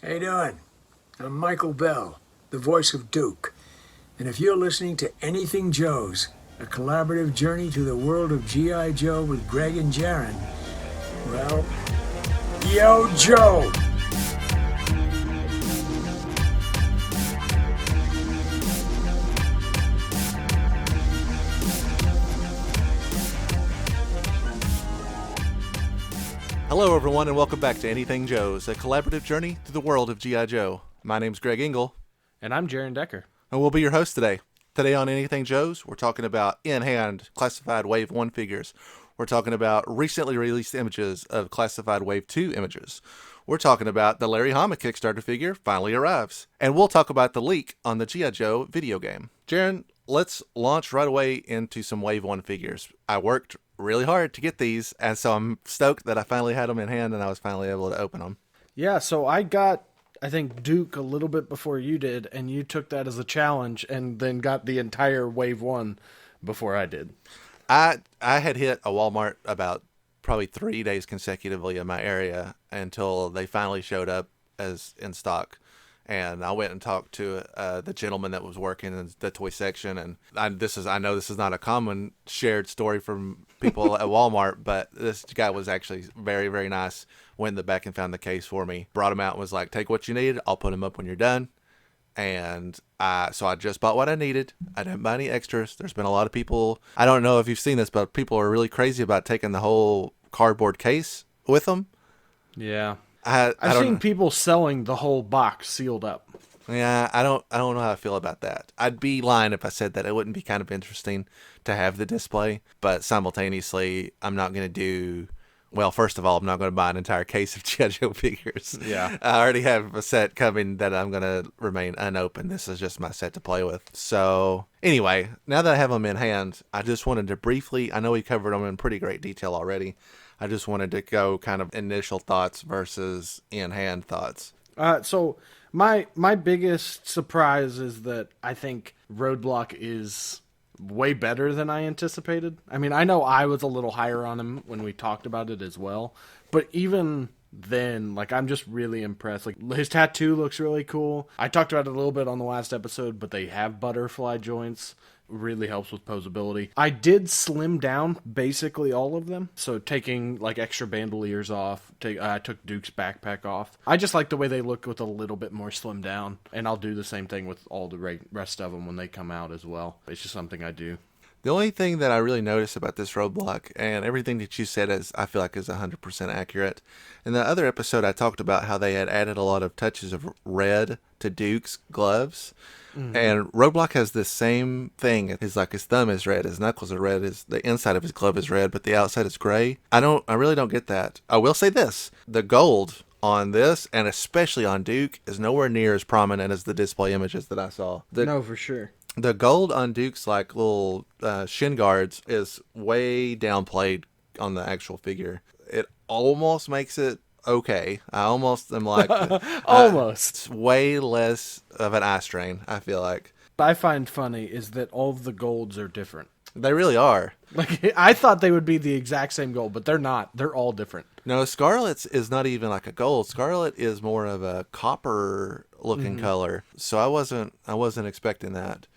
How you doing? I'm Michael Bell, the voice of Duke. And if you're listening to Anything Joe's, a collaborative journey to the world of G.I. Joe with Greg and Jaron, well, yo, Joe! Hello, everyone, and welcome back to Anything Joe's, a collaborative journey through the world of G.I. Joe. My name's Greg Engel. And I'm Jaron Decker. And we'll be your host today. Today on Anything Joe's, we're talking about in-hand classified Wave 1 figures. We're talking about recently released images of classified Wave 2 images. We're talking about the Larry Hama Kickstarter figure finally arrives. And we'll talk about the leak on the G.I. Joe video game. Jaron, let's launch right away into some Wave 1 figures. I worked really hard to get these, and so I'm stoked that I finally had them in hand and I was finally able to open them. Yeah, so I got, I think, Duke a little bit before you did, and you took that as a challenge and then got the entire Wave 1 before I did. I had hit a Walmart about probably 3 days consecutively in my area until they finally showed up as in stock. And I went and talked to the gentleman that was working in the toy section, and I know this is not a common shared story from people at Walmart, but this guy was actually very, very nice. Went back and found the case for me, brought him out, and was like, "Take what you need. I'll put him up when you're done." And so I just bought what I needed. I didn't buy any extras. There's been a lot of people. I don't know if you've seen this, but people are really crazy about taking the whole cardboard case with them. Yeah. I've seen people selling the whole box sealed up. Yeah, I don't know how I feel about that. I'd be lying if I said that it wouldn't be kind of interesting to have the display, but simultaneously, I'm not going to do. Well, first of all, I'm not going to buy an entire case of G.I. Joe figures. Yeah. I already have a set coming that I'm going to remain unopened. This is just my set to play with. So, anyway, now that I have them in hand, I just wanted to briefly, I know we covered them in pretty great detail already. I just wanted to go kind of initial thoughts versus in-hand thoughts. So my biggest surprise is that I think Roadblock is way better than I anticipated. I mean, I know I was a little higher on him when we talked about it as well, but even then, like, I'm just really impressed. Like, his tattoo looks really cool. I talked about it a little bit on the last episode, but they have butterfly joints. Really helps with posability. I did slim down basically all of them, so taking like extra bandoliers off. I took Duke's backpack off. I just like the way they look with a little bit more slimmed down, and I'll do the same thing with all the rest of them when they come out as well. It's just something I do. The only thing that I really notice about this Roadblock, and everything that you said is, I feel like is 100% accurate. In the other episode, I talked about how they had added a lot of touches of red to Duke's gloves. Mm-hmm. And Roadblock has this same thing. His thumb is red, his knuckles are red, the inside of his glove is red, but the outside is gray. I really don't get that. I will say this: the gold on this, and especially on Duke, is nowhere near as prominent as the display images that I saw. No, for sure. The gold on Duke's like little shin guards is way downplayed on the actual figure. It almost makes it okay. I almost am like almost. It's way less of an eye strain, I feel like. What I find funny is that all of the golds are different. They really are. Like, I thought they would be the exact same gold, but they're not. They're all different. No, Scarlet's is not even like a gold. Scarlet is more of a copper looking color. So I wasn't expecting that.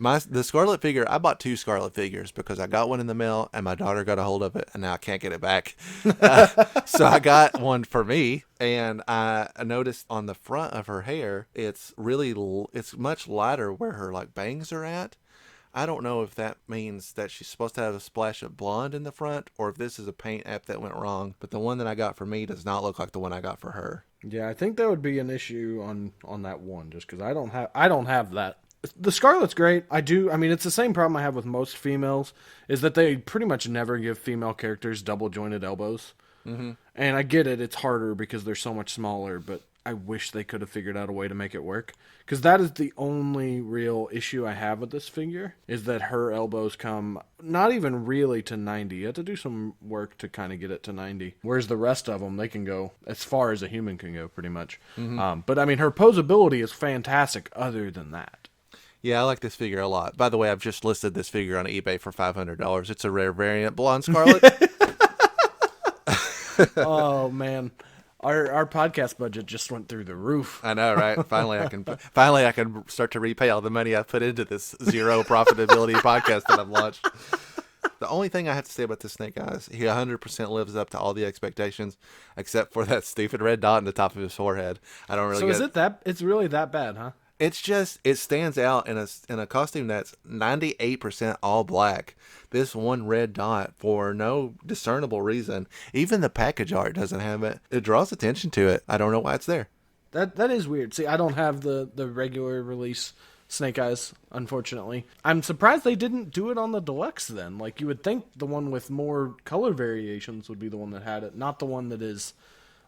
The Scarlet figure, I bought 2 Scarlet figures because I got one in the mail and my daughter got a hold of it and now I can't get it back. So I got one for me, and I noticed on the front of her hair, it's much lighter where her like bangs are at. I don't know if that means that she's supposed to have a splash of blonde in the front or if this is a paint app that went wrong, but the one that I got for me does not look like the one I got for her. Yeah, I think that would be an issue on that one just because I don't have that. The Scarlet's great. I mean, it's the same problem I have with most females, is that they pretty much never give female characters double jointed elbows. Mm-hmm. And I get it, it's harder because they're so much smaller, but I wish they could have figured out a way to make it work. Because that is the only real issue I have with this figure, is that her elbows come not even really to 90. You have to do some work to kind of get it to 90. Whereas the rest of them, they can go as far as a human can go, pretty much. Mm-hmm. But I mean, her posability is fantastic other than that. Yeah, I like this figure a lot. By the way, I've just listed this figure on eBay for $500. It's a rare variant blonde Scarlet. Oh, man. Our podcast budget just went through the roof. I know, right? Finally, I can start to repay all the money I put into this zero profitability podcast that I've launched. The only thing I have to say about this Snake Eyes, he 100% lives up to all the expectations, except for that stupid red dot in the top of his forehead. I don't really. So is it that? It's really that bad, huh? It's just, it stands out in a costume that's 98% all black. This one red dot for no discernible reason. Even the package art doesn't have it. It draws attention to it. I don't know why it's there. That is weird. See, I don't have the regular release Snake Eyes, unfortunately. I'm surprised they didn't do it on the deluxe then. Like, you would think the one with more color variations would be the one that had it, not the one that is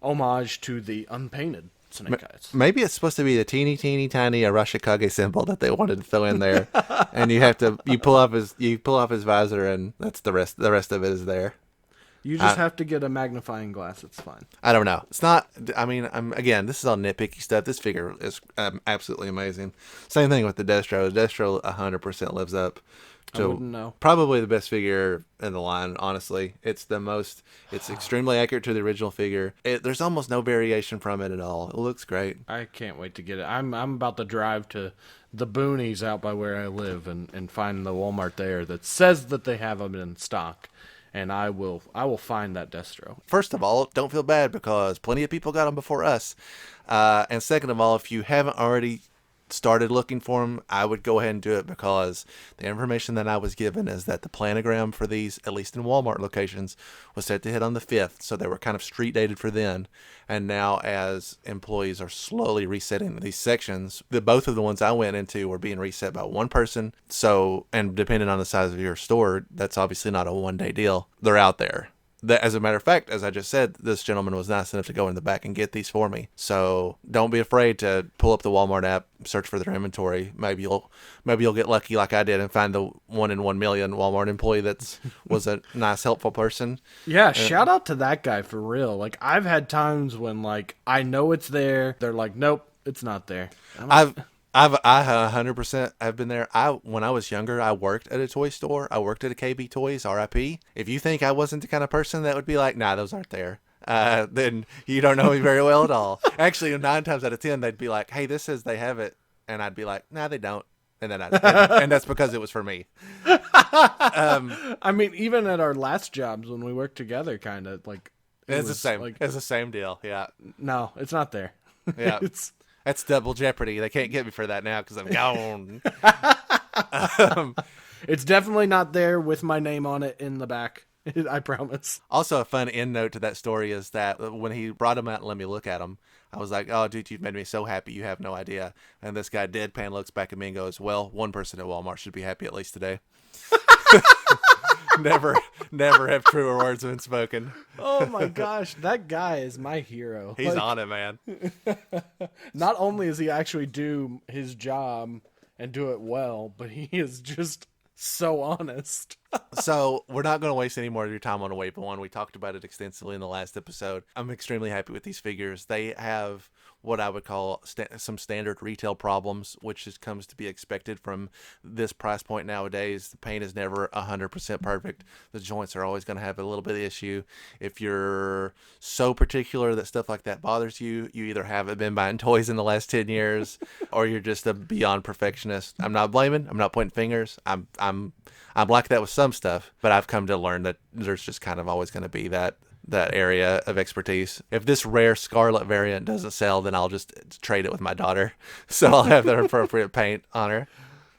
homage to the unpainted Snake Eyes. Maybe it's supposed to be the teeny tiny Arashikage symbol that they wanted to throw in there, and you pull off his visor, and that's the rest. The rest of it is there. You just have to get a magnifying glass. It's fine. I don't know. It's not. I mean, again, this is all nitpicky stuff. This figure is absolutely amazing. Same thing with the Destro. The Destro 100% lives up. I wouldn't know. Probably the best figure in the line, honestly. It's extremely accurate to the original figure. There's almost no variation from it at all. It looks great. I can't wait to get it. I'm about to drive to the boonies out by where I live and find the Walmart there that says that they have them in stock. And I will find that Destro. First of all, don't feel bad because plenty of people got them before us. And second of all, if you haven't already started looking for them, I would go ahead and do it because the information that I was given is that the planogram for these, at least in Walmart locations, was set to hit on the 5th. So they were kind of street dated for then. And now as employees are slowly resetting these sections, both of the ones I went into were being reset by one person. So, and depending on the size of your store, that's obviously not a one-day deal. They're out there. As a matter of fact, as I just said, this gentleman was nice enough to go in the back and get these for me. So don't be afraid to pull up the Walmart app, search for their inventory. Maybe you'll get lucky like I did and find the 1 in 1 million Walmart employee that was a nice, helpful person. Yeah, shout out to that guy for real. Like, I've had times when, like, I know it's there. They're like, nope, it's not there. I 100% have been there. When I was younger, I worked at a toy store. I worked at a KB Toys, RIP. If you think I wasn't the kind of person that would be like, nah, those aren't there, then you don't know me very well at all. Actually, 9 times out of 10, they'd be like, hey, this says they have it. And I'd be like, nah, they don't. And then and that's because it was for me. I mean, even at our last jobs when we worked together, kind of like it's the same. Like, it's the same deal. Yeah. No, it's not there. Yeah. That's double jeopardy. They can't get me for that now because I'm gone. It's definitely not there with my name on it in the back. I promise. Also, a fun end note to that story is that when he brought them out and let me look at them, I was like, oh, dude, you've made me so happy. You have no idea. And this guy deadpan looks back at me and goes, well, one person at Walmart should be happy at least today. Never have truer words been spoken. Oh my gosh, that guy is my hero. He's on it, man. Not only does he actually do his job and do it well, but he is just so honest. So we're not going to waste any more of your time on a Wave One. We talked about it extensively in the last episode. I'm extremely happy with these figures. They have what I would call some standard retail problems, which comes to be expected from this price point nowadays. The paint is never 100% perfect. The joints are always going to have a little bit of issue. If you're so particular that stuff like that bothers you, you either haven't been buying toys in the last 10 years or you're just a beyond perfectionist. I'm not blaming. I'm not pointing fingers. I'm like that with some stuff, but I've come to learn that there's just kind of always going to be that area of expertise. If this rare Scarlet variant doesn't sell, then I'll just trade it with my daughter. So I'll have the appropriate paint on her.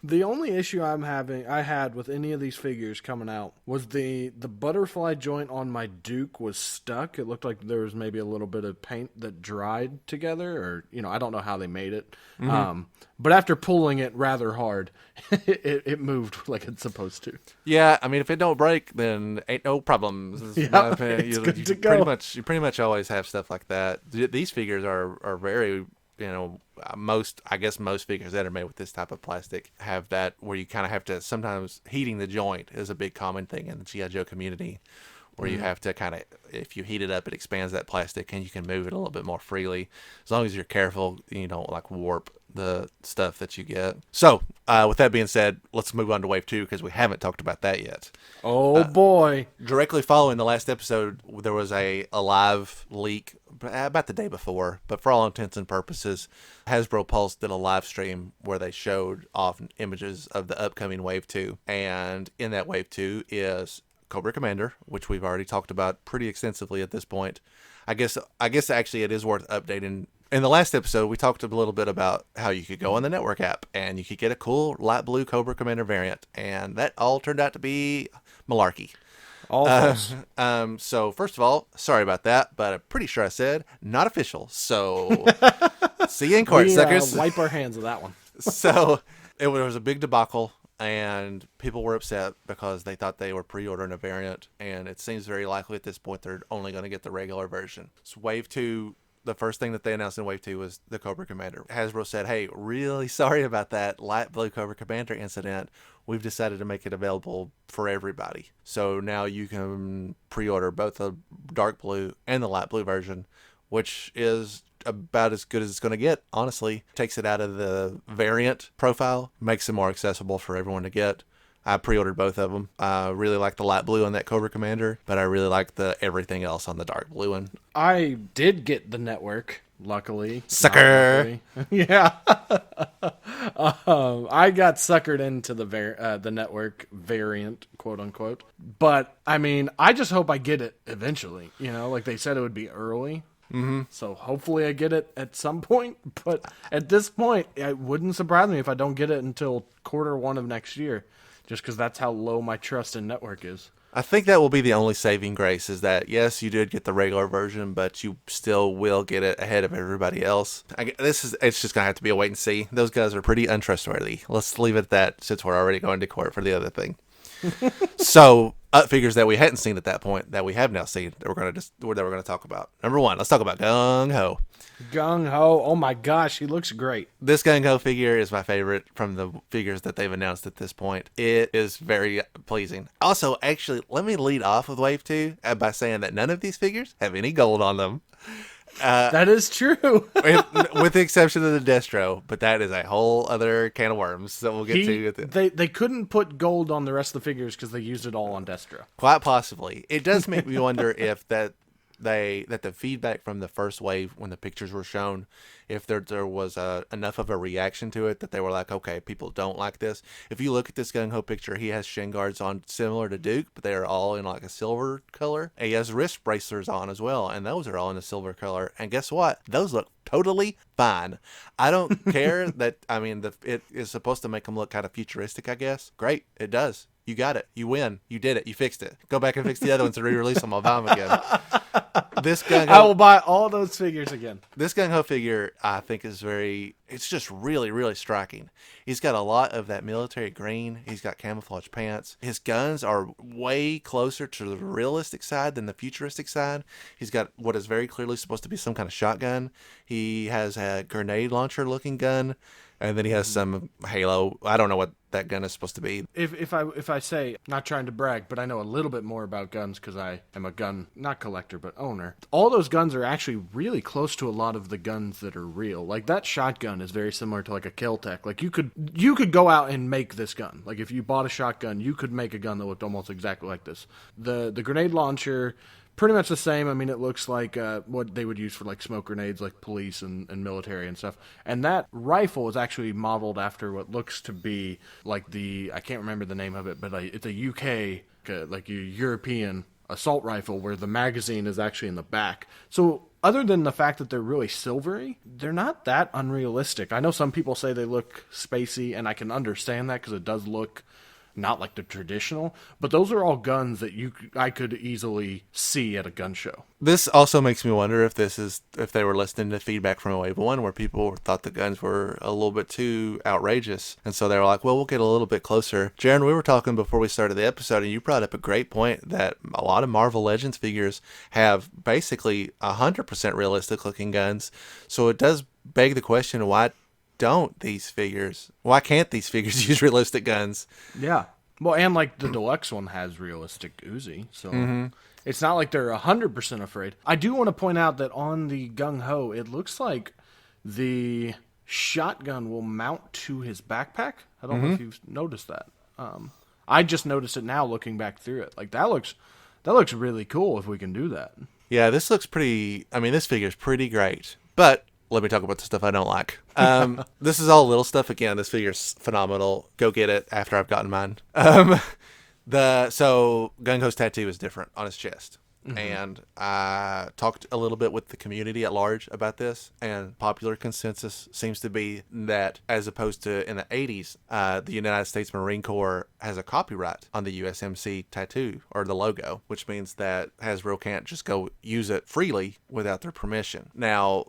The only issue I had with any of these figures coming out was the butterfly joint on my Duke was stuck. It looked like there was maybe a little bit of paint that dried together, or I don't know how they made it. Mm-hmm. But after pulling it rather hard, it moved like it's supposed to. Yeah, I mean, if it don't break, then ain't no problems. Yeah, it's good to go. You pretty much always have stuff like that. These figures are very. Most figures that are made with this type of plastic have that where you kind of have to, sometimes heating the joint is a big common thing in the G.I. Joe community, where you have to kind of, if you heat it up, it expands that plastic and you can move it a little bit more freely. As long as you're careful, you don't like warp the stuff that you get. So, with that being said, let's move on to Wave 2 because we haven't talked about that yet. Oh boy. Directly following the last episode, there was a live leak about the day before, but for all intents and purposes, Hasbro Pulse did a live stream where they showed off images of the upcoming Wave 2. And in that Wave 2 is Cobra Commander, which we've already talked about pretty extensively at this point. I guess actually it is worth updating. In the last episode, we talked a little bit about how you could go on the network app and you could get a cool light blue Cobra Commander variant, and that all turned out to be malarkey. All false. So first of all, sorry about that, but I'm pretty sure I said not official. So see you in court, suckers. Wipe our hands of that one. So it was a big debacle, and people were upset because they thought they were pre-ordering a variant, and it seems very likely at this point they're only going to get the regular version. So Wave 2, the first thing that they announced in Wave 2 was the Cobra Commander. Hasbro said, hey, really sorry about that light blue Cobra Commander incident. We've decided to make it available for everybody. So now you can pre-order both the dark blue and the light blue version, which is about as good as it's going to get, honestly. Takes it out of the variant profile, makes it more accessible for everyone to get. I pre-ordered both of them. I really like the light blue on that Cobra Commander, but I really like the everything else on the dark blue one. I did get the network, luckily. Sucker! Yeah. I got suckered into the network variant, quote unquote. But, I mean, I just hope I get it eventually. You know, like they said it would be early. Mm-hmm. So hopefully I get it at some point. But at this point, it wouldn't surprise me if I don't get it until Q1 of next year. Just because that's how low my trust in network is. I think that will be the only saving grace, is that, yes, you did get the regular version, but you still will get it ahead of everybody else. It's just going to have to be a wait and see. Those guys are pretty untrustworthy. Let's leave it at that, since we're already going to court for the other thing. So, figures that we hadn't seen at that point, that we have now seen, that we're going to talk about. Number 1, let's talk about Gung Ho. Gung Ho, oh my gosh, he looks great. This Gung Ho figure is my favorite from the figures that they've announced at this point. It is very pleasing. Also, actually, let me lead off with Wave 2 by saying that none of these figures have any gold on them. That is true. with the exception of the Destro, but that is a whole other can of worms that we'll get to. They couldn't put gold on the rest of the figures because they used it all on Destro. Quite possibly. It does make me wonder if the feedback from the first wave when the pictures were shown, if there was enough of a reaction to it that they were like, okay, people don't like this. If you look at this Gung Ho picture, he has shin guards on similar to Duke, but they are all in like a silver color. And he has wrist bracers on as well, and those are all in a silver color. And guess what? Those look totally fine. I don't care that, I mean, it is supposed to make them look kind of futuristic, I guess. Great, it does. You got it. You win. You did it. You fixed it. Go back and fix the other ones and re-release them. I'll buy them again. This Gung Ho, I will buy all those figures again. This Gung Ho figure, I think, it's just really, really striking. He's got a lot of that military green. He's got camouflage pants. His guns are way closer to the realistic side than the futuristic side. He's got what is very clearly supposed to be some kind of shotgun. He has a grenade launcher looking gun. And then he has some Halo. I don't know what that gun is supposed to be. If I say, not trying to brag, but I know a little bit more about guns because I am a gun, not collector, but owner. All those guns are actually really close to a lot of the guns that are real. Like that shotgun is very similar to like a Kel-Tec. Like you could go out and make this gun. Like if you bought a shotgun, you could make a gun that looked almost exactly like this. The grenade launcher, pretty much the same. I mean, it looks like what they would use for like smoke grenades, like police and military and stuff. And that rifle is actually modeled after what looks to be like I can't remember the name of it, but it's a UK, like a European assault rifle where the magazine is actually in the back. So other than the fact that they're really silvery, they're not that unrealistic. I know some people say they look spacey, and I can understand that because it does look not like the traditional, but those are all guns that I could easily see at a gun show. This also makes me wonder if they were listening to feedback from Wave 1 where people thought the guns were a little bit too outrageous. And so they were like, well, we'll get a little bit closer. Jaron, we were talking before we started the episode, and you brought up a great point that a lot of Marvel Legends figures have basically 100% realistic looking guns. So it does beg the question, why can't these figures use realistic guns? Yeah. Well, and like the deluxe one has realistic Uzi, so It's not like they're 100% afraid. I do want to point out that on the Gung Ho, it looks like the shotgun will mount to his backpack. I don't know if you've noticed that. I just noticed it now looking back through it. Like that looks really cool if we can do that. Yeah, this looks pretty. I mean, this figure's pretty great. But let me talk about the stuff I don't like. This is all little stuff. Again, this figure's phenomenal. Go get it after I've gotten mine. So Gung Ho's tattoo is different on his chest. And I talked a little bit with the community at large about this, and popular consensus seems to be that as opposed to in the 80s, the United States Marine Corps has a copyright on the USMC tattoo or the logo, which means that Hasbro can't just go use it freely without their permission. Now,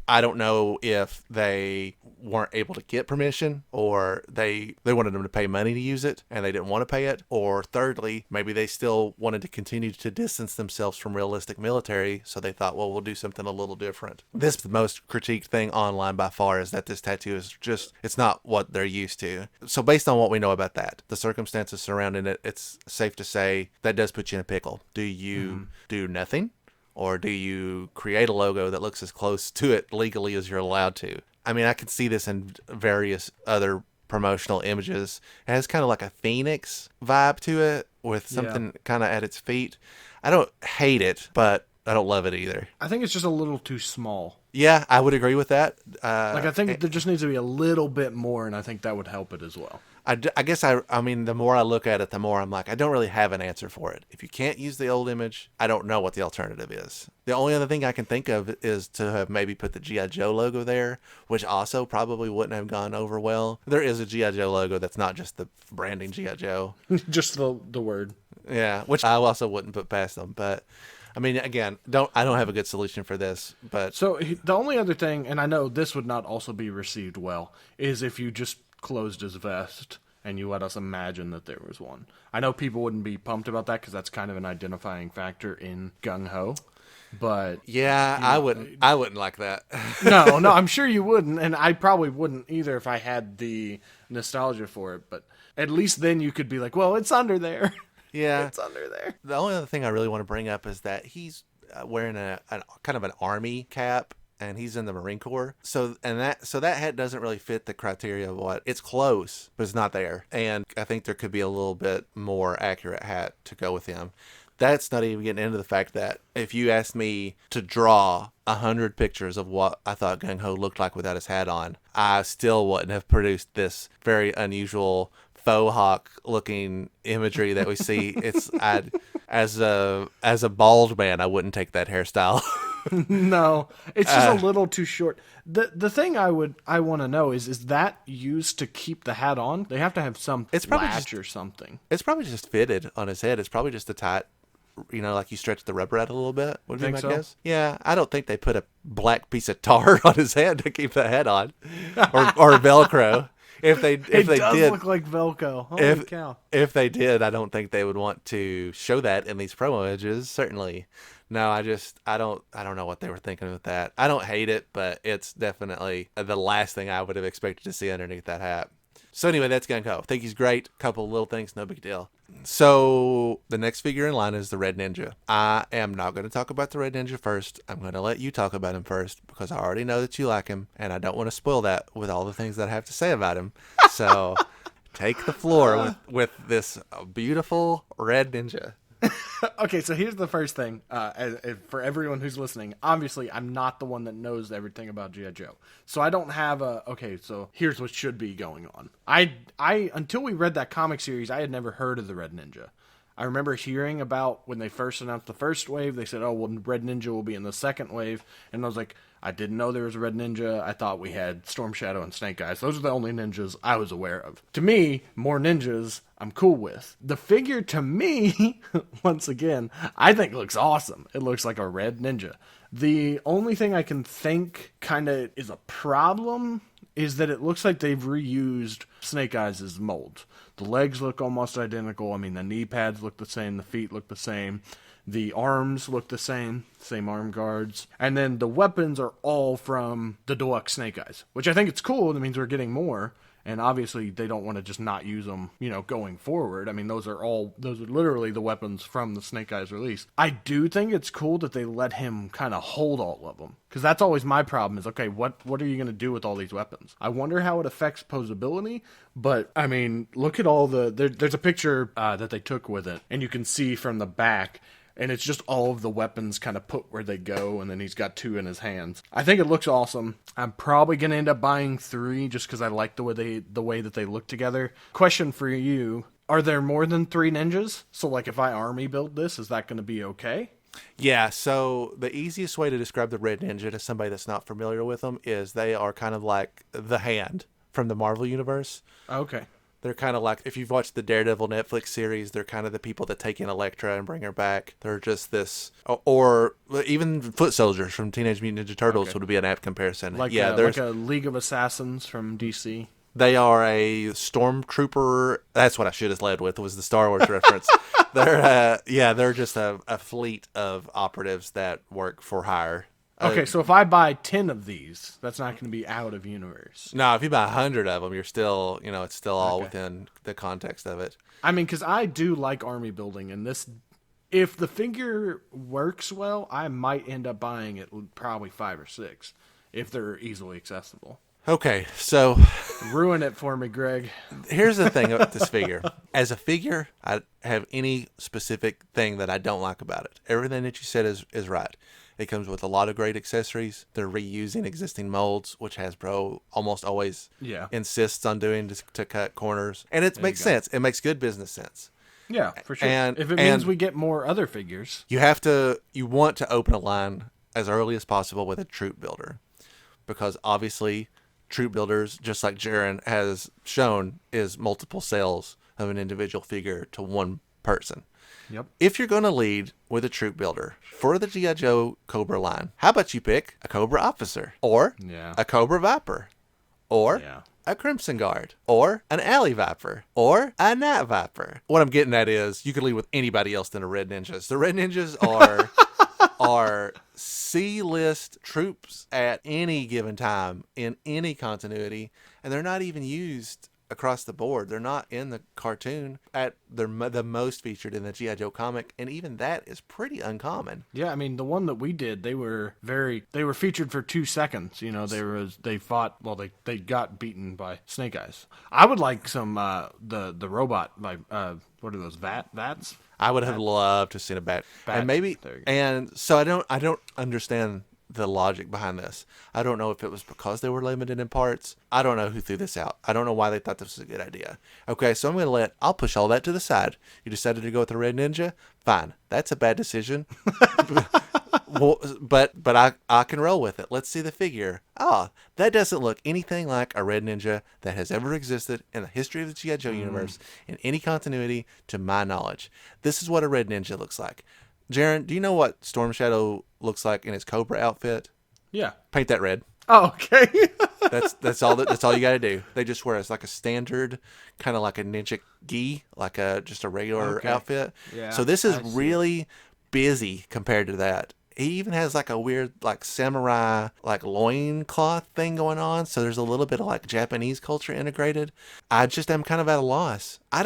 I don't know if they weren't able to get permission, or they wanted them to pay money to use it and they didn't want to pay it, or thirdly, maybe they still wanted to continue to distance themselves from realistic military, so they thought, well, we'll do something a little different. This is the most critiqued thing online by far, is that this tattoo is just, it's not what they're used to. So based on what we know about that, the circumstances surrounding it, it's safe to say that does put you in a pickle. Do you do nothing, or do you create a logo that looks as close to it legally as you're allowed to? I mean, I could see this in various other promotional images. It has kind of like a phoenix vibe to it, with something kind of at its feet. I don't hate it, but I don't love it either. I think it's just a little too small. Yeah, I would agree with that. I think there just needs to be a little bit more, and I think that would help it as well. I guess I mean, the more I look at it, the more I'm like, I don't really have an answer for it. If you can't use the old image, I don't know what the alternative is. The only other thing I can think of is to have maybe put the G.I. Joe logo there, which also probably wouldn't have gone over well. There is a G.I. Joe logo that's not just the branding G.I. Joe. Just the word. Yeah, which I also wouldn't put past them. But, I mean, again, I don't have a good solution for this. But so the only other thing, and I know this would not also be received well, is if you just closed his vest and you let us imagine that there was one. I know people wouldn't be pumped about that because that's kind of an identifying factor in Gung Ho. But yeah, I wouldn't like that. No, I'm sure you wouldn't, and I probably wouldn't either if I had the nostalgia for it. But at least then you could be like, well, it's under there. Yeah, it's under there. The only other thing I really want to bring up is that he's wearing a kind of an army cap, and he's in the Marine Corps. So that hat doesn't really fit the criteria of what, it's close, but it's not there. And I think there could be a little bit more accurate hat to go with him. That's not even getting into the fact that if you asked me to draw 100 pictures of what I thought Gung Ho looked like without his hat on, I still wouldn't have produced this very unusual faux hawk looking imagery that we see. As a bald man, I wouldn't take that hairstyle. No, it's just a little too short. The thing I want to know is that used to keep the hat on? They have to have some latch or something. It's probably just fitted on his head. It's probably just a tight, like you stretch the rubber out a little bit, would be my guess. Yeah, I don't think they put a black piece of tar on his head to keep the head on, or Velcro. If they did, look like Velcro. Holy cow! If they did, I don't think they would want to show that in these promo images. Certainly, no. I don't know what they were thinking with that. I don't hate it, but it's definitely the last thing I would have expected to see underneath that hat. So anyway, that's Gung Ho. I think he's great. Couple of little things, no big deal. So the next figure in line is the Red Ninja. I am not going to talk about the Red Ninja first. I'm going to let you talk about him first because I already know that you like him, and I don't want to spoil that with all the things that I have to say about him. So take the floor with this beautiful Red Ninja. Okay, so here's the first thing. For everyone who's listening, obviously I'm not the one that knows everything about G.I. Joe. So I don't have so here's what should be going on. I until we read that comic series, I had never heard of the Red Ninja. I remember hearing about when they first announced the first wave, they said, oh, well, Red Ninja will be in the second wave. And I was like, I didn't know there was a Red Ninja. I thought we had Storm Shadow and Snake Eyes. Those are the only ninjas I was aware of. To me, more ninjas I'm cool with. The figure, to me, once again, I think looks awesome. It looks like a red ninja. The only thing I can think kind of is a problem is that it looks like they've reused Snake Eyes' mold. The legs look almost identical. I mean, the knee pads look the same. The feet look the same. The arms look the same arm guards. And then the weapons are all from the deluxe Snake Eyes, which I think it's cool. It means we're getting more. And obviously they don't want to just not use them, going forward. I mean, those are literally the weapons from the Snake Eyes release. I do think it's cool that they let him kind of hold all of them. Because that's always my problem is, okay, what are you going to do with all these weapons? I wonder how it affects posability, but, I mean, look at all there's a picture that they took with it, and you can see from the back, and it's just all of the weapons kind of put where they go, and then he's got 2 in his hands. I think it looks awesome. I'm probably going to end up buying 3 just because I like the way that they look together. Question for you, are there more than 3 ninjas? So, like, if I army build this, is that going to be okay? Yeah, so the easiest way to describe the Red Ninja to somebody that's not familiar with them is they are kind of like the Hand from the Marvel Universe. Okay. They're kind of like, if you've watched the Daredevil Netflix series, they're kind of the people that take in Elektra and bring her back. They're just this, or even Foot Soldiers from Teenage Mutant Ninja Turtles would be an apt comparison. Like a League of Assassins from DC. They are a stormtrooper. That's what I should have led with, was the Star Wars reference. They're just a fleet of operatives that work for hire. Okay, so if I buy 10 of these, that's not going to be out of universe. No, if you buy 100 of them, you're still, it's still all within the context of it. I mean, because I do like army building, and if the figure works well, I might end up buying it probably 5 or 6 if they're easily accessible. Okay, so ruin it for me, Greg. Here's the thing about this figure. As a figure, I have any specific thing that I don't like about it. Everything that you said is right. It comes with a lot of great accessories. They're reusing existing molds, which Hasbro almost always insists on doing to cut corners. And it makes sense. It makes good business sense. Yeah, for sure. And if it means we get more other figures. You want to open a line as early as possible with a troop builder. Because obviously troop builders, just like Jaren has shown, is multiple sales of an individual figure to one person. Yep. If you're going to lead with a troop builder for the G.I. Joe Cobra line, how about you pick a Cobra officer or a Cobra Viper or a Crimson Guard or an Alley Viper or a Night Viper? What I'm getting at is you could lead with anybody else than the Red Ninjas. The Red Ninjas are C-list troops at any given time in any continuity, and they're not even used across the board. They're not in the cartoon. They're the most featured in the G.I. Joe comic, and even that is pretty uncommon. Yeah, I mean, the one that we did, they were featured for 2 seconds. They fought, they got beaten by Snake Eyes. I would like some the robot by what are those VATs? I would have loved to have seen a bat. And maybe, and so I don't understand the logic behind this. I don't know if it was because they were limited in parts. I don't know who threw this out. I don't know why they thought this was a good idea. Okay, so I'll push all that to the side. You decided to go with the Red Ninja? Fine. That's a bad decision. But I can roll with it. Let's see the figure. That doesn't look anything like a Red Ninja that has ever existed in the history of the G.I. Joe universe in any continuity to my knowledge. This is what a Red Ninja looks like. Jaren, do you know what Storm Shadow looks like in his Cobra outfit? Yeah. Paint that red. Oh, okay. That's all you got to do. They just wear it's like a standard, kind of like a ninja gi, like just a regular outfit. Yeah. So this is really busy compared to that. He even has like a weird like samurai like loincloth thing going on. So there's a little bit of like Japanese culture integrated. I just am kind of at a loss. I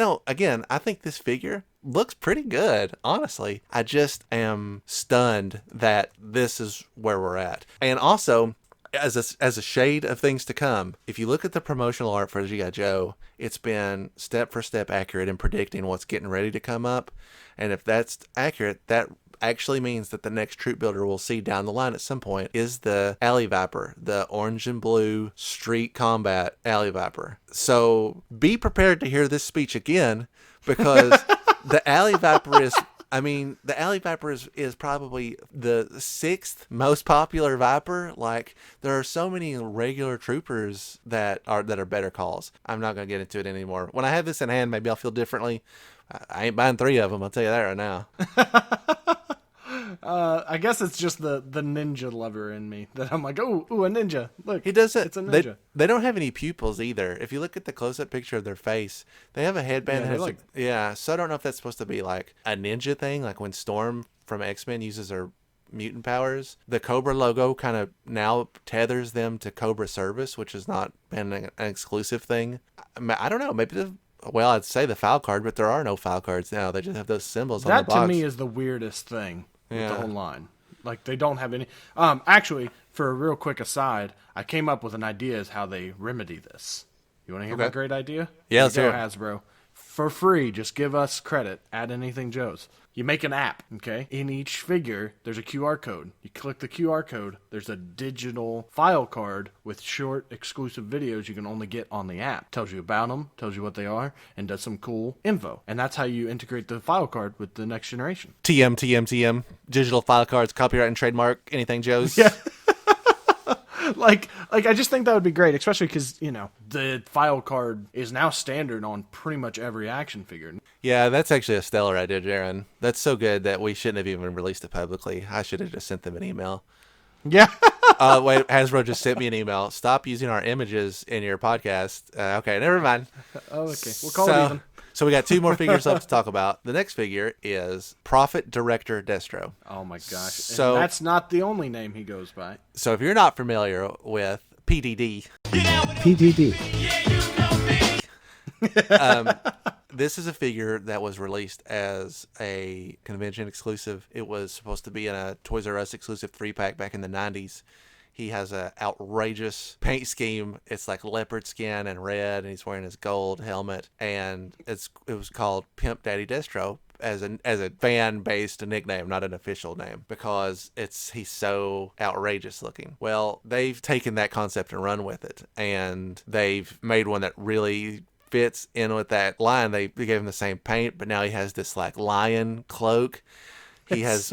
think this figure looks pretty good, honestly. I just am stunned that this is where we're at. And also, as a shade of things to come, if you look at the promotional art for G.I. Joe, it's been step for step accurate in predicting what's getting ready to come up. And if that's accurate, that actually means that the next troop builder we'll see down the line at some point is the Alley Viper, the orange and blue street combat Alley Viper. So be prepared to hear this speech again, because the Alley Viper is probably the 6th most popular Viper. Like, there are so many regular troopers that are better calls. I'm not going to get into it anymore. When I have this in hand, maybe I'll feel differently. I ain't buying 3 of them, I'll tell you that right now. I guess it's just the ninja lover in me that I'm like, ooh, a ninja. Look, he does it. It's a ninja. They don't have any pupils either. If you look at the close-up picture of their face, they have a headband. So I don't know if that's supposed to be like a ninja thing, like when Storm from X-Men uses her mutant powers. The Cobra logo kind of now tethers them to Cobra Service, which has not been an exclusive thing. I don't know. Maybe well, I'd say the file card, but there are no file cards now. They just have those symbols on the That box. to me is the weirdest thing with Yeah. the whole line. Like, they don't have any. Actually, for a real quick aside, I came up with an idea as how they remedy this. You want to hear my great idea? Yeah, Here let's you hear go, it. Hasbro. For free, just give us credit. Add anything Joe's. You make an app, okay? In each figure, there's a QR code. You click the QR code, there's a digital file card with short, exclusive videos you can only get on the app. Tells you about them, tells you what they are, and does some cool info. And that's how you integrate the file card with the next generation. TM. Digital file cards, copyright and trademark, anything Joe's. Yeah. Like I just think that would be great, especially because, the file card is now standard on pretty much every action figure. Yeah, that's actually a stellar idea, Jaron. That's so good that we shouldn't have even released it publicly. I should have just sent them an email. Yeah. Wait, Hasbro just sent me an email. Stop using our images in your podcast. Okay, never mind. Oh, okay. We'll call it even. So we got 2 more figures left to talk about. The next figure is Prophet Director Destro. Oh my gosh. So And that's not the only name he goes by. So if you're not familiar with PDD, PDD. this is a figure that was released as a convention exclusive. It was supposed to be in a Toys R Us exclusive 3-pack back in the 90s. He has an outrageous paint scheme. It's like leopard skin and red, and he's wearing his gold helmet. And it was called Pimp Daddy Destro as a fan-based nickname, not an official name, because he's so outrageous looking. Well, they've taken that concept and run with it, and they've made one that really fits in with that line. They gave him the same paint, but now he has this like lion cloak. He has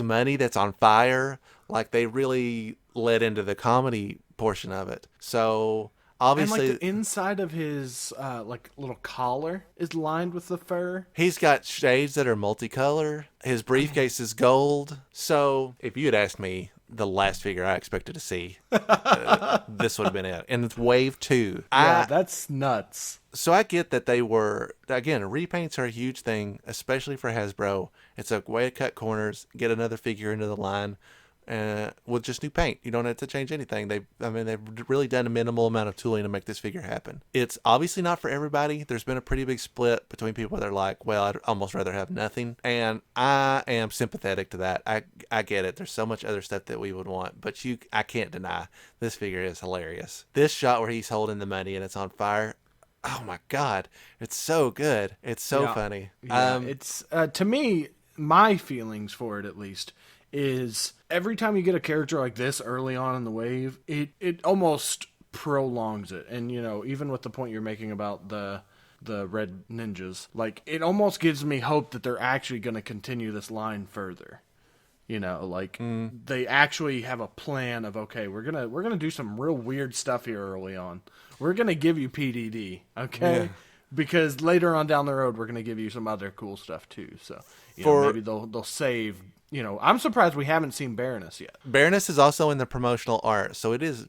money that's on fire. Like, they really led into the comedy portion of it. So obviously, And like the inside of his little collar is lined with the fur. he's got shades that are multicolor. His briefcase is gold. So if you had asked me the last figure I expected to see, this would have been it. And it's Wave 2. Yeah, that's nuts. So I get that they were, again, repaints are a huge thing, especially for Hasbro. It's a way to cut corners, get another figure into the line with just new paint. You don't have to change anything. They've really done a minimal amount of tooling to make this figure happen. It's obviously not for everybody. There's been a pretty big split between people that are like, well, I'd almost rather have nothing. And I am sympathetic to that. I get it. There's so much other stuff that we would want, but I can't deny this figure is hilarious. This shot where he's holding the money and it's on fire, oh my God, it's so good. It's so funny. Yeah, it's to me, my feelings for it at least is every time you get a character like this early on in the wave, it almost prolongs it. And even with the point you're making about the red ninjas, like, it almost gives me hope that they're actually going to continue this line further. They actually have a plan of, okay, we're gonna do some real weird stuff here early on. We're gonna give you PDD, okay? Yeah. Because later on down the road, we're gonna give you some other cool stuff too. So maybe they'll save. I'm surprised we haven't seen Baroness yet. Baroness is also in the promotional art, so it is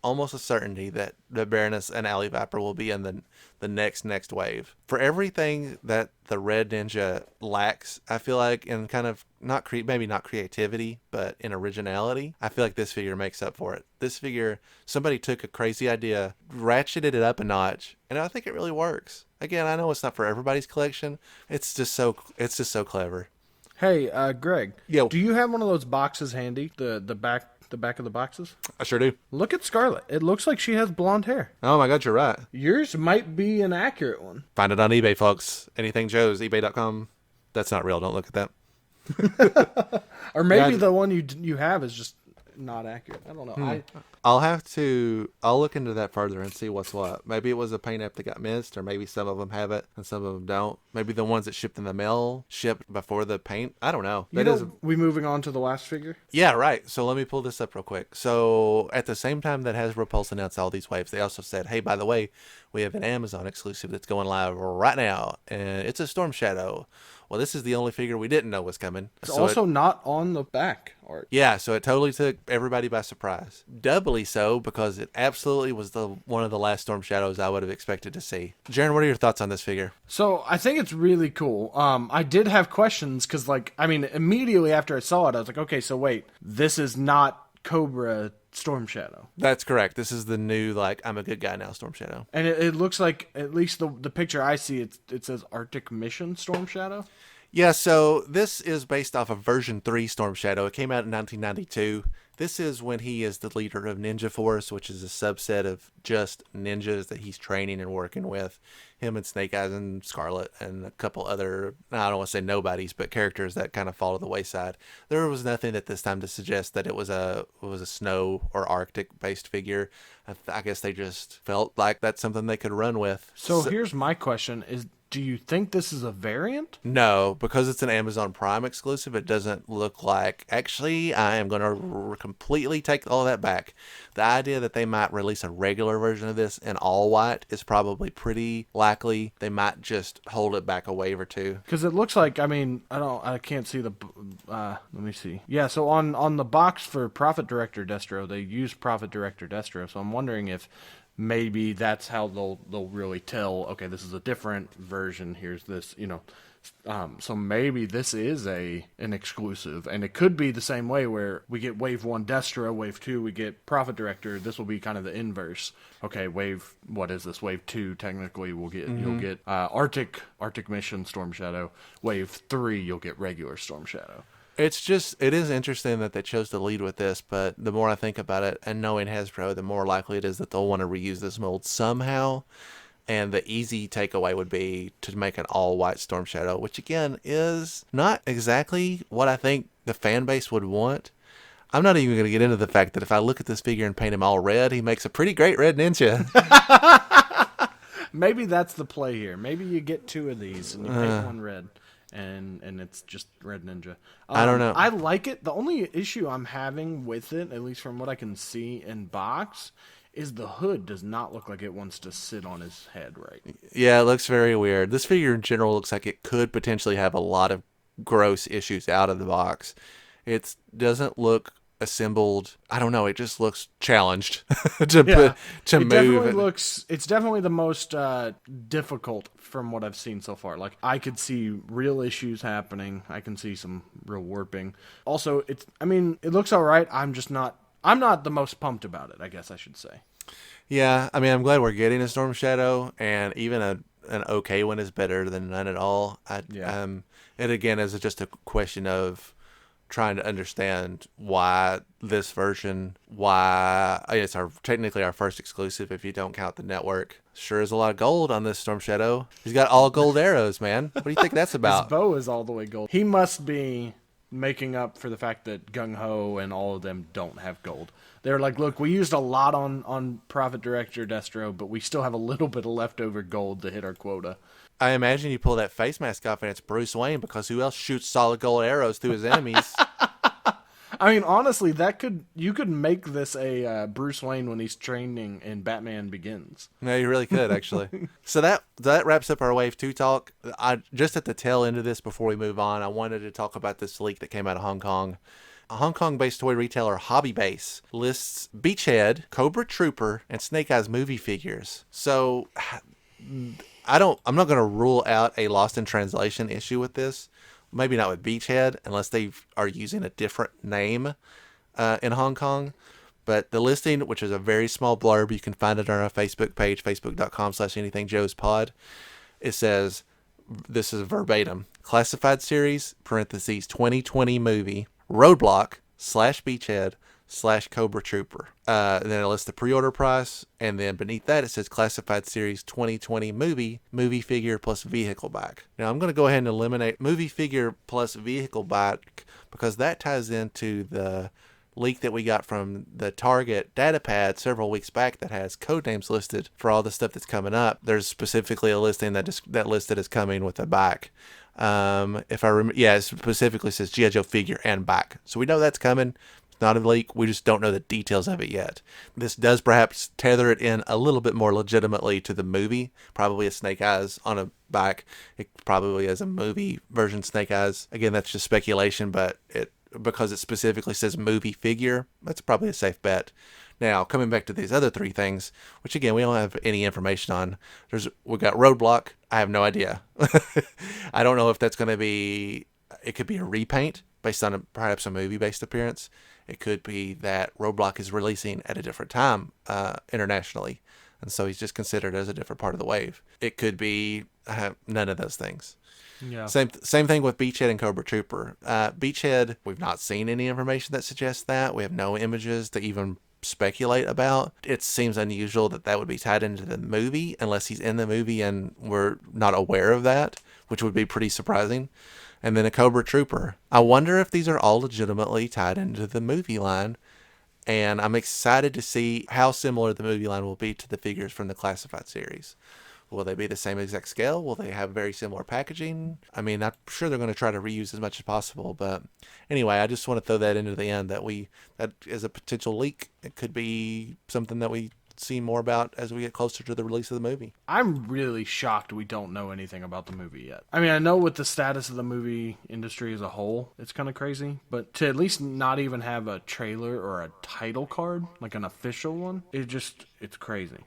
almost a certainty that the Baroness and Alley Viper will be in the next wave. For everything that the Red Ninja lacks, I feel like, in kind of maybe not creativity, but in originality, I feel like this figure makes up for it. This figure, somebody took a crazy idea, ratcheted it up a notch, and I think it really works. Again, I know it's not for everybody's collection. It's just so clever. Hey, Greg. Yo. Do you have one of those boxes handy? The back of the boxes? I sure do. Look at Scarlett. It looks like she has blonde hair. Oh my God, you're right. Yours might be an accurate one. Find it on eBay, folks. Anything Joe's, ebay.com. That's not real. Don't look at that. Or maybe the one you have is just not accurate. I don't know. I'll look into that further and see what's what. Maybe it was a paint app that got missed, or maybe some of them have it and some of them don't. Maybe the ones that shipped in the mail shipped before the paint. I don't know. We moving on to the last figure? Yeah, right. So let me pull this up real quick. So at the same time that Hasbro Pulse announced all these waves, they also said, hey, by the way, we have an Amazon exclusive that's going live right now, and it's a Storm Shadow. Well, this is the only figure we didn't know was coming. It's also not on the back art. Yeah, so it totally took everybody by surprise. Doubly so because it absolutely was one of the last Storm Shadows I would have expected to see. Jaron, what are your thoughts on this figure? So I think it's really cool. I did have questions because, immediately after I saw it, I was like, okay, so wait, this is not Cobra Storm Shadow. That's correct. This is the new, I'm a good guy now Storm Shadow. And it looks like, at least the picture I see, it says Arctic Mission Storm Shadow. Yeah, so this is based off of version 3 Storm Shadow. It came out in 1992. This is when he is the leader of Ninja Force, which is a subset of just ninjas that he's training and working with. Him and Snake Eyes and Scarlet and a couple other, I don't want to say nobodies, but characters that kind of fall to the wayside. There was nothing at this time to suggest that it was a snow or Arctic based figure. I guess they just felt like that's something they could run with. So here's my question is, do you think this is a variant? No, because it's an Amazon Prime exclusive, it doesn't look like... Actually, I am going to completely take all that back. The idea that they might release a regular version of this in all white is probably pretty likely. They might just hold it back a wave or two. Because it looks like, I can't see the... let me see. Yeah, so on the box for Prophet Director Destro, they use Prophet Director Destro, so I'm wondering if... maybe that's how they'll really tell, okay, this is a different version, here's this, so maybe this is an exclusive, and it could be the same way where we get Wave 1 Destro, Wave 2 we get Prophet Director. This will be kind of the inverse. Okay, Wave 2 technically will get, you'll get Arctic Mission Storm Shadow. Wave 3 you'll get regular Storm Shadow. It is interesting that they chose to lead with this, but the more I think about it, and knowing Hasbro, the more likely it is that they'll want to reuse this mold somehow. And the easy takeaway would be to make an all-white Storm Shadow, which again is not exactly what I think the fan base would want. I'm not even going to get into the fact that if I look at this figure and paint him all red, he makes a pretty great red ninja. Maybe that's the play here. Maybe you get 2 of these and you paint one red. And it's just Red Ninja. I don't know. I like it. The only issue I'm having with it, at least from what I can see in box, is the hood does not look like it wants to sit on his head right. Yeah, it looks very weird. This figure in general looks like it could potentially have a lot of gross issues out of the box. It doesn't look assembled. I don't know. It just looks challenged to move. It's definitely the most difficult from what I've seen so far. Like, I could see real issues happening. I can see some real warping. Also, it looks all right. I'm not the most pumped about it, I guess I should say. Yeah, I'm glad we're getting a Storm Shadow, and even an okay one is better than none at all. It again is just a question of trying to understand why this version, it's technically our first exclusive if you don't count the network. Sure is a lot of gold on this Storm Shadow. He's got all gold arrows, man. What do you think that's about? His bow is all the way gold. He must be making up for the fact that Gung Ho and all of them don't have gold. They're like, look, we used a lot on Prophet Director Destro, but we still have a little bit of leftover gold to hit our quota. I imagine you pull that face mask off and it's Bruce Wayne, because who else shoots solid gold arrows through his enemies? Honestly, you could make this a Bruce Wayne when he's training in Batman Begins. No, you really could, actually. So that wraps up our Wave 2 talk. Just at the tail end of this, before we move on, I wanted to talk about this leak that came out of Hong Kong. A Hong Kong-based toy retailer, Hobby Base, lists Beachhead, Cobra Trooper, and Snake Eyes movie figures. So I'm not going to rule out a lost in translation issue with this. Maybe not with Beachhead, unless they are using a different name in Hong Kong. But the listing, which is a very small blurb, you can find it on our Facebook page, facebook.com/anythingjoespod. It says, this is verbatim, classified series, parentheses, 2020 movie, Roadblock, /Beachhead, /Cobra Trooper. And then it lists the pre-order price, and then beneath that it says classified series 2020 movie figure plus vehicle bike. Now I'm going to go ahead and eliminate movie figure plus vehicle bike, because that ties into the leak that we got from the Target datapad several weeks back that has code names listed for all the stuff that's coming up. There's specifically a listing that listed as coming with a bike. If I remember, it specifically says G.I. Joe figure and bike. So we know that's coming. not a leak. We just don't know the details of it yet. This does perhaps tether it in a little bit more legitimately to the movie. Probably a Snake Eyes on a back. It probably is a movie version Snake Eyes. Again, that's just speculation, but because it specifically says movie figure, that's probably a safe bet. Now, coming back to these other three things, which again, we don't have any information on. We got Roadblock. I have no idea. I don't know if that's going to be, it could be a repaint based on perhaps a movie-based appearance. It could be that Roadblock is releasing at a different time internationally, and so he's just considered as a different part of the wave. It could be none of those things. Yeah. Same thing with Beachhead and Cobra Trooper. Beachhead, we've not seen any information that suggests that. We have no images to even speculate about. It seems unusual that would be tied into the movie unless he's in the movie and we're not aware of that, which would be pretty surprising. And then a Cobra Trooper. I wonder if these are all legitimately tied into the movie line, and I'm excited to see how similar the movie line will be to the figures from the Classified series. Will they be the same exact scale? Will they have very similar packaging? I mean, I'm sure they're going to try to reuse as much as possible. But anyway, I just want to throw that into the end that is a potential leak. It could be something that we see more about as we get closer to the release of the movie. I'm really shocked we don't know anything about the movie yet. I mean, I know with the status of the movie industry as a whole, it's kind of crazy. But to at least not even have a trailer or a title card, like an official one, it's crazy.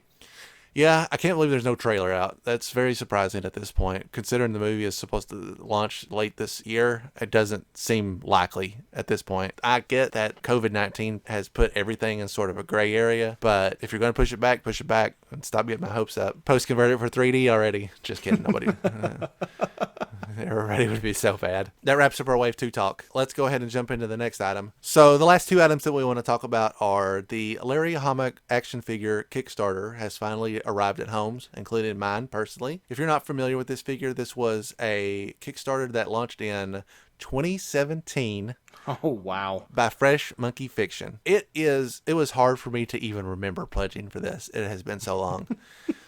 Yeah, I can't believe there's no trailer out. That's very surprising at this point. Considering the movie is supposed to launch late this year, it doesn't seem likely at this point. I get that COVID-19 has put everything in sort of a gray area, but if you're going to push it back and stop getting my hopes up. Post-converted for 3D already. Just kidding, nobody. Everybody would be so bad. That wraps up our Wave 2 talk. Let's go ahead and jump into the next item. So the last two items that we want to talk about are the Larry Hama action figure Kickstarter has finally arrived at homes, including mine personally. If you're not familiar with this figure, this was a Kickstarter that launched in 2017. Oh, wow. By Fresh Monkey Fiction. It was hard for me to even remember pledging for this. It has been so long.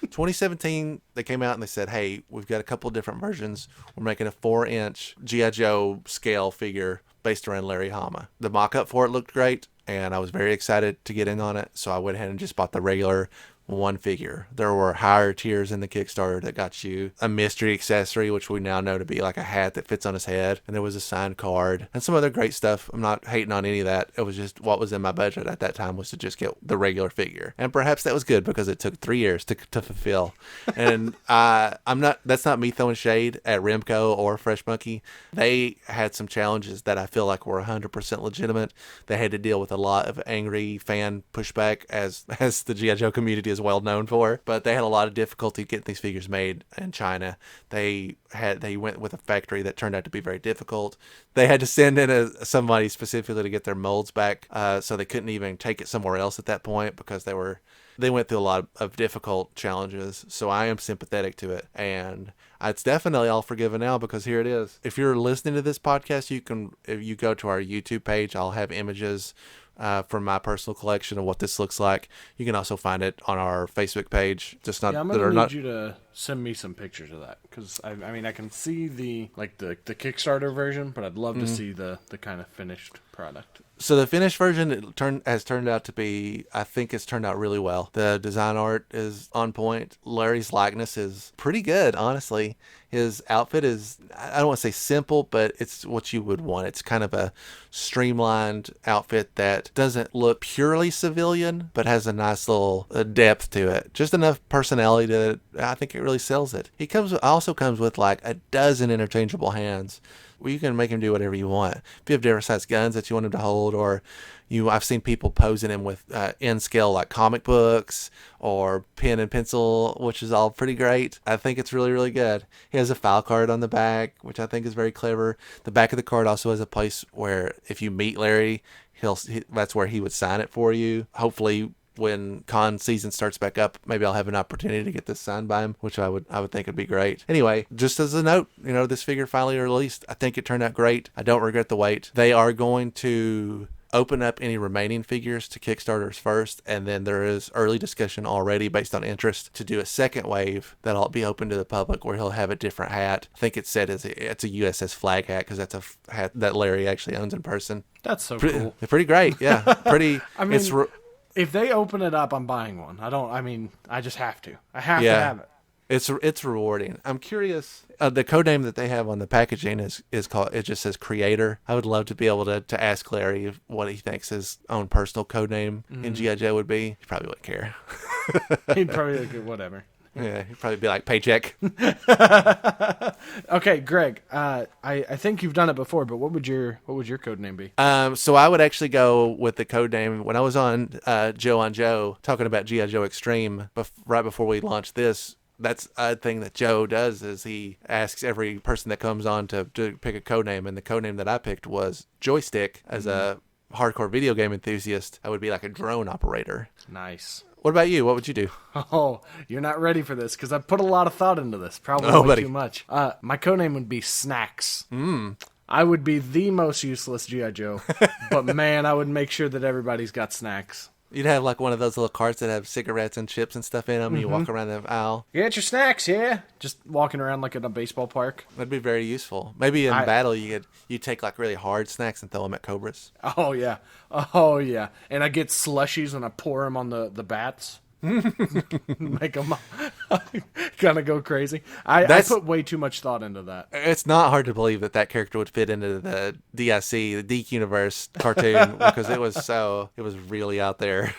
2017, they came out and they said, hey, we've got a couple of different versions. We're making a 4-inch G.I. Joe scale figure based around Larry Hama. The mock-up for it looked great, and I was very excited to get in on it, so I went ahead and just bought the regular one figure. There were higher tiers in the Kickstarter that got you a mystery accessory, which we now know to be like a hat that fits on his head, and there was a signed card and some other great stuff. I'm not hating on any of that. It was just what was in my budget at that time was to just get the regular figure, and perhaps that was good because it took 3 years to fulfill. And that's not me throwing shade at Remco or Fresh Monkey. They had some challenges that I feel like were 100% legitimate. They had to deal with a lot of angry fan pushback, as the G.I. Joe community is well known for, but they had a lot of difficulty getting these figures made in China. They went with a factory that turned out to be very difficult. They had to send in somebody specifically to get their molds back, so they couldn't even take it somewhere else at that point because they went through a lot of difficult challenges. So I am sympathetic to it, and it's definitely all forgiven now because here it is. If you're listening to this podcast, if you go to our YouTube page, I'll have images from my personal collection of what this looks like. You can also find it on our Facebook page. I'm gonna need you to send me some pictures of that because I mean I can see the Kickstarter version, but I'd love to see the kind of finished product. So the finished version has turned out to be, I think it's turned out really well. The design art is on point. Larry's likeness is pretty good, honestly. His outfit is, I don't want to say simple, but it's what you would want. It's kind of a streamlined outfit that doesn't look purely civilian, but has a nice little depth to it. Just enough personality that I think it really sells it. He also comes with like a dozen interchangeable hands. Well, you can make him do whatever you want. If you have different size guns that you want him to hold, or I've seen people posing him with in scale like comic books or pen and pencil, which is all pretty great. I think it's really, really good. He has a file card on the back, which I think is very clever. The back of the card also has a place where if you meet Larry, that's where he would sign it for you. Hopefully, when con season starts back up, maybe I'll have an opportunity to get this signed by him, which I would think would be great. Anyway, just as a note, this figure finally released. I think it turned out great. I don't regret the wait. They are going to open up any remaining figures to Kickstarters first, and then there is early discussion already based on interest to do a second wave that'll be open to the public where he'll have a different hat. I think it's said it's a USS flag hat because that's a hat that Larry actually owns in person. That's so cool. Pretty great, yeah. Pretty. I mean, if they open it up, I'm buying one. I just have to. I have to have it. It's rewarding. I'm curious. The codename that they have on the packaging is called. It just says Creator. I would love to be able to ask Larry what he thinks his own personal codename in G.I. Joe would be. He probably wouldn't care. He'd probably like, whatever. Yeah, he'd probably be like Paycheck. Okay, Greg. I think you've done it before, but what would your code name be? So I would actually go with the code name when I was on Joe on Joe talking about G.I. Joe Extreme right before we launched this. That's a thing that Joe does is he asks every person that comes on to pick a code name, and the code name that I picked was Joystick. As a hardcore video game enthusiast, I would be like a drone operator. Nice. What about you? What would you do? Oh, you're not ready for this because I put a lot of thought into this. Probably way too much. My codename would be Snacks. I would be the most useless G.I. Joe, but man, I would make sure that everybody's got snacks. You'd have like one of those little carts that have cigarettes and chips and stuff in them, and you walk around the aisle. You got your snacks, yeah? Just walking around like in a baseball park. That'd be very useful. Maybe in battle, you take like really hard snacks and throw them at cobras. Oh yeah, and I get slushies and I pour them on the bats. Make them kind of go crazy. I put way too much thought into that. It's not hard to believe that character would fit into the DIC, the Deke Universe cartoon because it was really out there.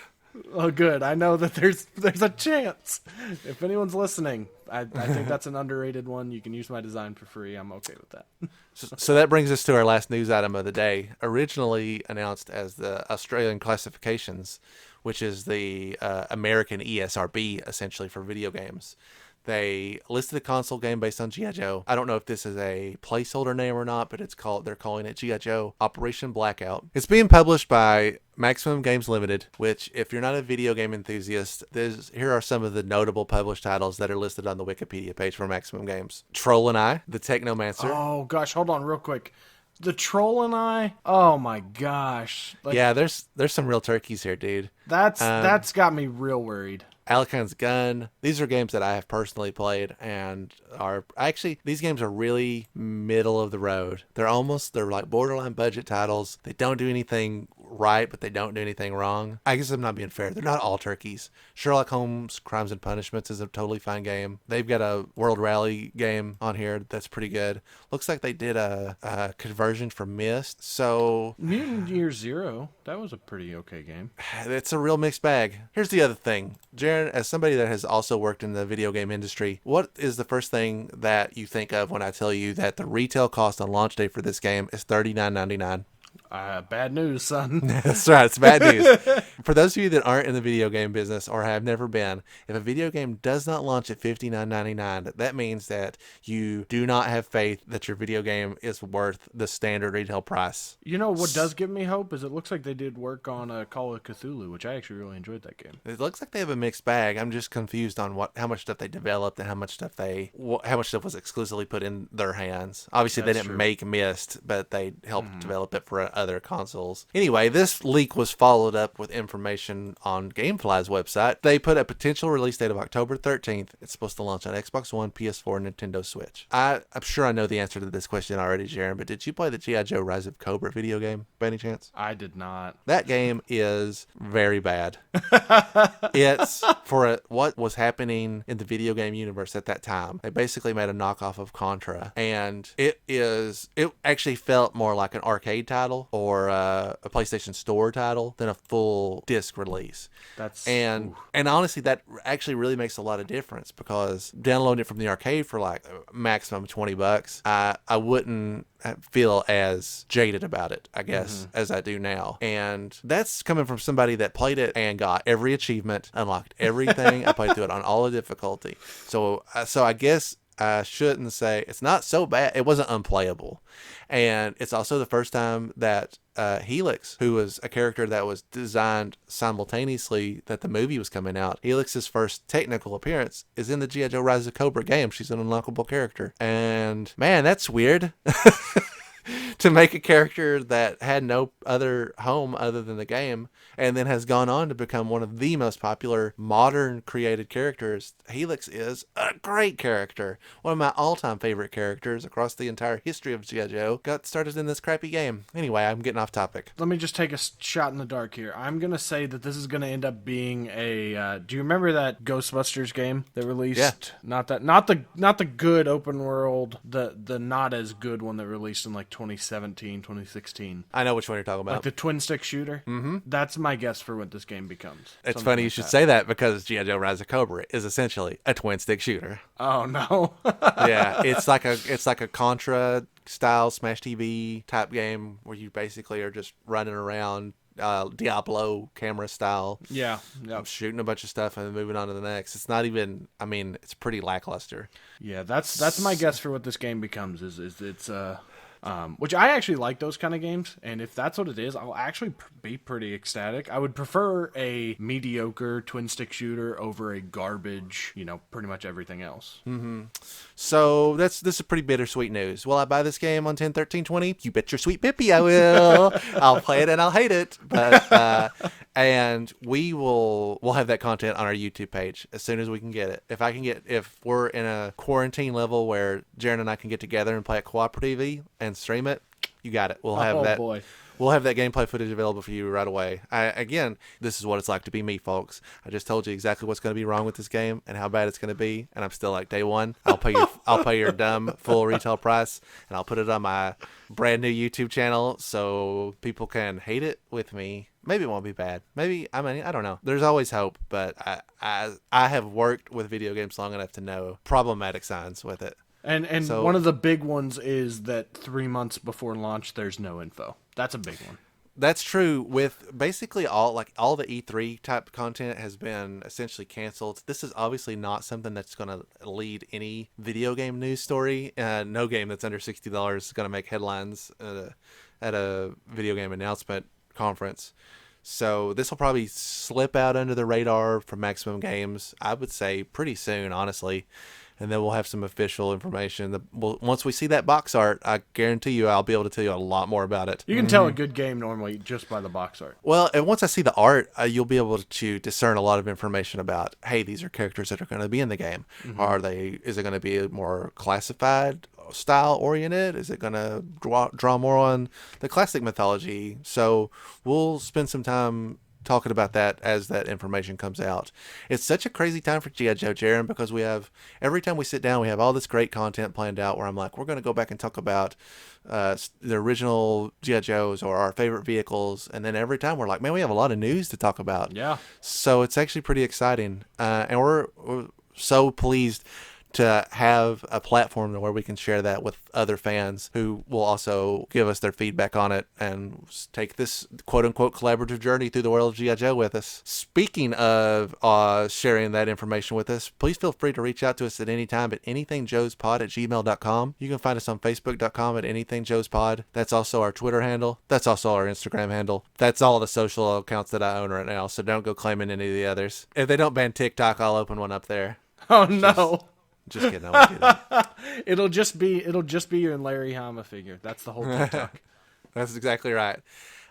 Oh, good. I know that there's a chance. If anyone's listening, I think that's an underrated one. You can use my design for free. I'm okay with that. So that brings us to our last news item of the day. Originally announced as the Australian classifications, which is the American ESRB, essentially, for video games. They listed a console game based on G.I. Joe. I don't know if this is a placeholder name or not, but they're calling it G.I. Joe Operation Blackout. It's being published by Maximum Games Limited, which, if you're not a video game enthusiast, here are some of the notable published titles that are listed on the Wikipedia page for Maximum Games. Troll and I, The Technomancer. Oh, gosh, hold on real quick. The Troll and I? Oh, my gosh. Yeah, there's some real turkeys here, dude. That's got me real worried. Alakan's Gun. These are games that I have personally played and these games are really middle of the road. They're like borderline budget titles. They don't do anything right, but they don't do anything wrong. I guess I'm not being fair. They're not all turkeys. Sherlock Holmes Crimes and Punishments is a totally fine game. They've got a World Rally game on here that's pretty good. Looks like they did a conversion for Myst. So Mutant Year Zero, that was a pretty okay game. It's a real mixed bag. Here's the other thing. Jaron, as somebody that has also worked in the video game industry, what is the first thing that you think of when I tell you that the retail cost on launch day for this game is $39.99? Bad news, son. That's right. It's bad news. For those of you that aren't in the video game business or have never been, if a video game does not launch at $59.99, that means that you do not have faith that your video game is worth the standard retail price. You know what does give me hope is it looks like they did work on Call of Cthulhu, which I actually really enjoyed that game. It looks like they have a mixed bag. I'm just confused on how much stuff they developed and how much stuff was exclusively put in their hands. Obviously, they didn't make Myst, but they helped develop it for other consoles. Anyway, this leak was followed up with information on Gamefly's website. They put a potential release date of October 13th. It's supposed to launch on Xbox One, PS4, and Nintendo Switch. I'm sure I know the answer to this question already, Jaron, but did you play the G.I. Joe Rise of Cobra video game by any chance? I did not. That game is very bad. It's for what was happening in the video game universe at that time. They basically made a knockoff of Contra, and it actually felt more like an arcade title or a PlayStation Store title than a full disc release. And honestly, that actually really makes a lot of difference because downloading it from the arcade for like maximum $20, I wouldn't feel as jaded about it, I guess, as I do now. And that's coming from somebody that played it and got every achievement, unlocked everything. I played through it on all the difficulty. So I guess I shouldn't say it's not so bad. It wasn't unplayable. And it's also the first time that Helix, who was a character that was designed simultaneously that the movie was coming out, Helix's first technical appearance is in the G.I. Joe Rise of Cobra game. She's an unlockable character. And man, that's weird. to make a character that had no other home other than the game, and then has gone on to become one of the most popular modern created characters. Helix is a great character. One of my all-time favorite characters across the entire history of G.I. Joe got started in this crappy game. Anyway, I'm getting off topic. Let me just take a shot in the dark here. I'm going to say that this is going to end up being a... do you remember that Ghostbusters game that released? Yeah. Not the good open world, the not as good one that released in like 2017, 2016. I know which one you're talking about. Like the twin stick shooter? Mm-hmm. That's my guess for what this game becomes. It's Something funny you like should that. say that, because G.I. Joe Rise of Cobra is essentially a twin stick shooter. Oh, no. Yeah, it's like a Contra style Smash TV type game where you basically are just running around, Diablo camera style. Yeah. Yep. Shooting a bunch of stuff and then moving on to the next. It's not even, it's pretty lackluster. Yeah, that's my guess for what this game becomes. Is it's which I actually like those kind of games, and if that's what it is, I'll actually be pretty ecstatic. I would prefer a mediocre twin stick shooter over a garbage, pretty much everything else. So this is pretty bittersweet news. Will I buy this game on 10/13/20? You bet your sweet pippy I will. I'll play it and I'll hate it, but and we'll have that content on our YouTube page as soon as we can get it. If we're in a quarantine level where Jaron and I can get together and play it cooperatively and stream it, you got it. We'll have that. Boy. We'll have that gameplay footage available for you right away. Again, this is what it's like to be me, folks. I just told you exactly what's going to be wrong with this game and how bad it's going to be, and I'm still like, day one, I'll pay your dumb full retail price, and I'll put it on my brand new YouTube channel so people can hate it with me. Maybe it won't be bad. Maybe, I don't know. There's always hope, but I have worked with video games long enough to know problematic signs with it. And So- one of the big ones is that 3 months before launch, there's no info. That's a big one. That's true with basically all the E3 type content has been essentially canceled. This is obviously not something that's going to lead any video game news story. No game that's under $60 is going to make headlines at a video game announcement conference. So this will probably slip out under the radar for Maximum Games, I would say pretty soon, honestly. And then we'll have some official information. Once we see that box art, I guarantee you I'll be able to tell you a lot more about it. You can tell a good game normally just by the box art. Well, and once I see the art, you'll be able to discern a lot of information about, hey, these are characters that are going to be in the game. Is it going to be more classified style oriented? Is it going to draw more on the classic mythology? So we'll spend some time talking about that as that information comes out. It's such a crazy time for G.I. Joe, Jaron, because every time we sit down, we have all this great content planned out where I'm like, we're going to go back and talk about the original G.I. Joes or our favorite vehicles. And then every time we're like, man, we have a lot of news to talk about. Yeah. So it's actually pretty exciting. And we're so pleased to have a platform where we can share that with other fans who will also give us their feedback on it and take this quote-unquote collaborative journey through the world of G.I. Joe with us. Speaking of sharing that information with us, please feel free to reach out to us at any time at anythingjoespod@gmail.com. You can find us on facebook.com at anythingjoespod. That's also our Twitter handle. That's also our Instagram handle. That's all the social accounts that I own right now, so don't go claiming any of the others. If they don't ban TikTok, I'll open one up there. Oh, no. Just kidding. I won't do that. It'll just be your Larry Hama figure. That's the whole TikTok. That's exactly right.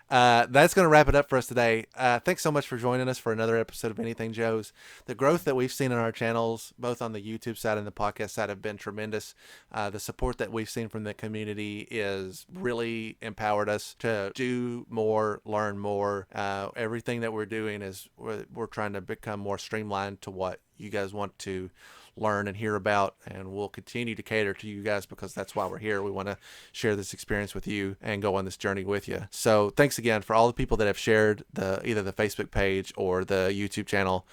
That's going to wrap it up for us today. Thanks so much for joining us for another episode of Anything Joe's. The growth that we've seen in our channels, both on the YouTube side and the podcast side, have been tremendous. The support that we've seen from the community is really empowered us to do more, learn more. Everything that we're doing is we're trying to become more streamlined to what you guys want to learn and hear about, and we'll continue to cater to you guys because that's why we're here. We want to share this experience with you and go on this journey with you. So thanks again for all the people that have shared either the Facebook page or the YouTube channel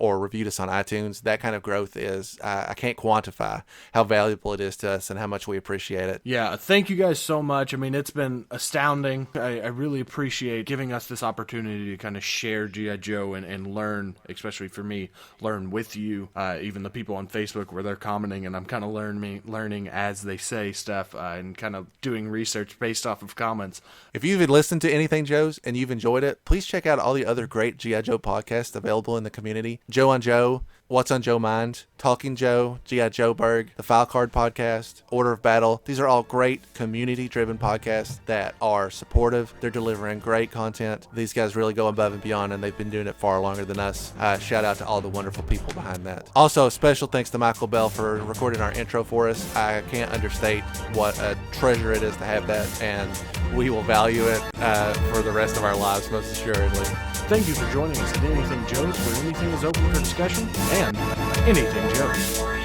or reviewed us on iTunes. That kind of growth is, I can't quantify how valuable it is to us and how much we appreciate it. Yeah, thank you guys so much. I mean, it's been astounding. I really appreciate giving us this opportunity to kind of share G.I. Joe and learn, especially for me, learn with you. Even the people on Facebook where they're commenting and I'm kind of learning as they say stuff and kind of doing research based off of comments. If you've listened to Anything Joe's and you've enjoyed it, please check out all the other great G.I. Joe podcasts available in the community. community. Joe on Joe, What's on Joe Mind, Talking Joe, G.I. Joeberg, the File Card Podcast, Order of Battle. These are all great community-driven podcasts that are supportive. They're delivering great content. These guys really go above and beyond, and they've been doing it far longer than us. Shout out to all the wonderful people behind that. Also, special thanks to Michael Bell for recording our intro for us. I can't understate what a treasure it is to have that, and we will value it for the rest of our lives, most assuredly. Thank you for joining us at Anything Joe's, where anything is open for discussion and anything Joe's.